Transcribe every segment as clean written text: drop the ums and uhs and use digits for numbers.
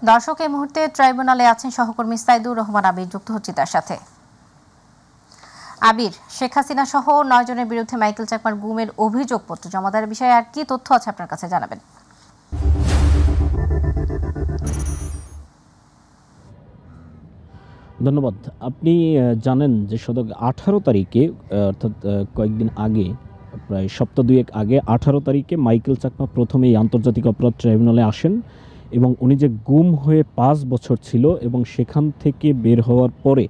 দর্শক, এই মুহূর্তে ট্রাইব্যুনালে আছেন সহকর্মী সাইদুর রহমান আবির, যুক্ত হচ্ছে তার সাথে। আবির, শেখ হাসিনা সহ 9 জনের বিরুদ্ধে মাইকেল চাকমার গুমের অভিযোগপত্র জমা দেওয়ার বিষয়ে আর কি তথ্য আছে আপনার কাছে জানাবেন? ধন্যবাদ। আপনি জানেন যে 18 তারিখে, অর্থাৎ কয়েকদিন আগে, প্রায় সপ্তাহ দুয়েক আগে 18 তারিখে মাইকেল চাকমা প্রথমে এই আন্তর্জাতিক অপরাধ ট্রাইব্যুনালে আসেন এবং উনি যে গুম হয়ে 5 বছর ছিল এবং সেখান থেকে বের হওয়ার পরে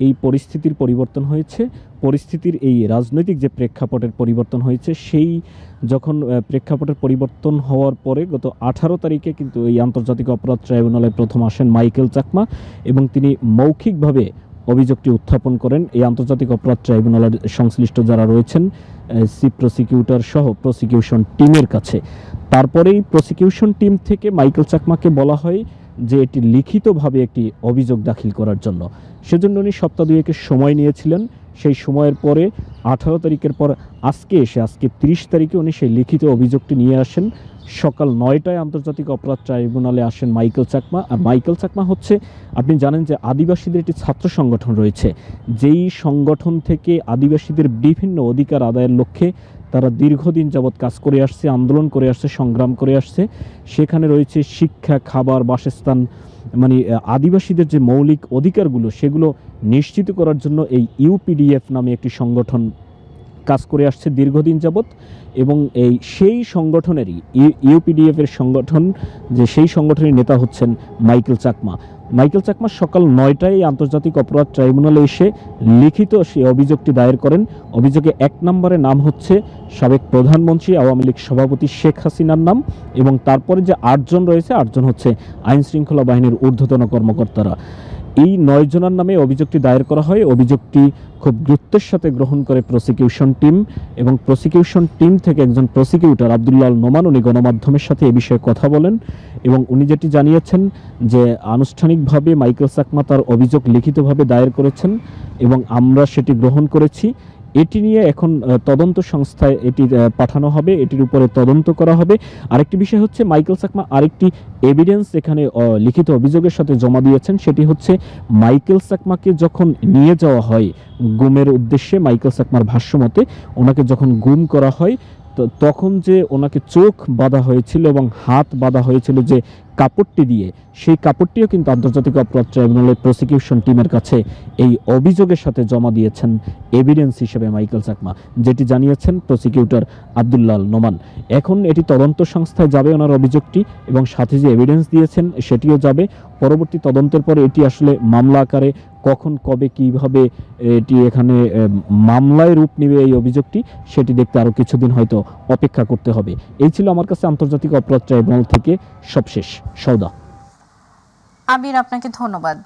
এই পরিস্থিতির পরিবর্তন হয়েছে, পরিস্থিতির এই রাজনৈতিক যে প্রেক্ষাপটের পরিবর্তন হয়েছে, সেই যখন প্রেক্ষাপটের পরিবর্তন হওয়ার পরে গত 18 তারিখে কিন্তু এই আন্তর্জাতিক অপরাধ ট্রাইব্যুনালে প্রথম আসেন মাইকেল চাকমা এবং তিনি মৌখিকভাবে অভিযোগটি উত্থাপন করেন এই আন্তর্জাতিক অপরাধ ট্রাইব্যুনালের সংশ্লিষ্ট যারা রয়েছেন চিফ প্রসিকিউটর সহ প্রসিকিউশন টিমের কাছে। তারপরেই প্রসিকিউশন টিম থেকে মাইকেল চাকমাকে বলা হয় যে এটি লিখিতভাবে একটি অভিযোগ দাখিল করার জন্য। সেজন্য উনি সপ্তাহ দুয়েকের সময় নিয়েছিলেন। সেই সময়ের পরে 18 তারিখের পর আজকে 30 তারিখে উনি সেই লিখিত অভিযোগটি নিয়ে আসেন। সকাল 9টায় আন্তর্জাতিক অপরাধ ট্রাইব্যুনালে আসেন মাইকেল চাকমা। আর মাইকেল চাকমা হচ্ছে, আপনি জানেন যে আদিবাসীদের একটি ছাত্র সংগঠন রয়েছে, যেই সংগঠন থেকে আদিবাসীদের বিভিন্ন অধিকার আদায়ের লক্ষ্যে তারা দীর্ঘদিন যাবৎ কাজ করে আসছে, আন্দোলন করে আসছে, সংগ্রাম করে আসছে। সেখানে রয়েছে শিক্ষা, খাবার, বাসস্থান, মানে আদিবাসীদের যে মৌলিক অধিকারগুলো সেগুলো নিশ্চিত করার জন্য এই ইউপিডিএফ নামে একটি সংগঠন কাজ করে আসছে দীর্ঘদিন যাবৎ। এবং সেই সংগঠনেরই ইউপিডিএফ এর সংগঠন, যে সেই সংগঠনের নেতা হচ্ছেন মাইকেল চাকমা। মাইকেল চাকমা সকাল 9টায় আন্তর্জাতিক অপরাধ ট্রাইব্যুনালে এসে লিখিত সেই অভিযোগটি দায়ের করেন। অভিযোগে 1 নম্বরে নাম হচ্ছে সাবেক প্রধানমন্ত্রী আওয়ামী লীগ সভাপতি শেখ হাসিনার নাম, এবং তারপরে যে 8 জন রয়েছে, 8 জন হচ্ছে আইন শৃঙ্খলা বাহিনীর ঊর্ধ্বতন কর্মকর্তারা। এই 9 জনের নামে অভিযোগটি দায়ের করা হয়। অভিযোগটি খুব গুরুত্বের সাথে গ্রহণ করে প্রসিকিউশন টিম, এবং প্রসিকিউশন টিম থেকে একজন প্রসিকিউটর আব্দুল্লাহ নোমান, উনি গণমাধ্যমের সাথে এ বিষয়ে কথা বলেন এবং উনি যেটি জানিয়েছেন যে আনুষ্ঠানিকভাবে মাইকেল চাকমা তার অভিযোগ লিখিতভাবে দায়ের করেছেন এবং আমরা সেটি গ্রহণ করেছি। এটি নিয়ে এখন তদন্ত সংস্থায় এটি পাঠানো হবে, এটির উপরে তদন্ত করা হবে। আরেকটি বিষয় হচ্ছে, মাইকেল চাকমা আরেকটি এভিডেন্স এখানে লিখিত অভিযোগের সাথে জমা দিয়েছেন। সেটি হচ্ছে, মাইকেল চাকমাকে যখন নিয়ে যাওয়া হয় গুমের উদ্দেশ্যে, মাইকেল চাকমার ভাষ্যমতে ওনাকে যখন গুম করা হয় তখন যে ওনাকে চোখ বাঁধা হয়েছিল এবং হাত বাঁধা হয়েছিল যে কাপড়টি দিয়ে, সেই কাপড়টিও কিন্তু আন্তর্জাতিক অপরাধ ট্রাইব্যুনালের প্রসিকিউশন টিমের কাছে এই অভিযোগের সাথে জমা দিয়েছেন এভিডেন্স হিসেবে মাইকেল চাকমা, যেটি জানিয়েছেন প্রসিকিউটর আব্দুল্লাহ নোমান। এখন এটি তদন্ত সংস্থায় যাবে ওনার অভিযোগটি, এবং সাথে যে এভিডেন্স দিয়েছেন সেটিও যাবে। পরবর্তী তদন্তের পরে এটি আসলে মামলা আকারে কখন, কবে, কিভাবে এটি এখানে মামলায় রূপ নেবে এই অভিযোগটি, সেটি দেখতে আরও কিছুদিন হয়তো অপেক্ষা করতে হবে। এই ছিল আমার কাছে আন্তর্জাতিক অপরাধ ট্রাইব্যুনাল থেকে সবশেষ। সৌদা। আবির, আপনাকে ধন্যবাদ।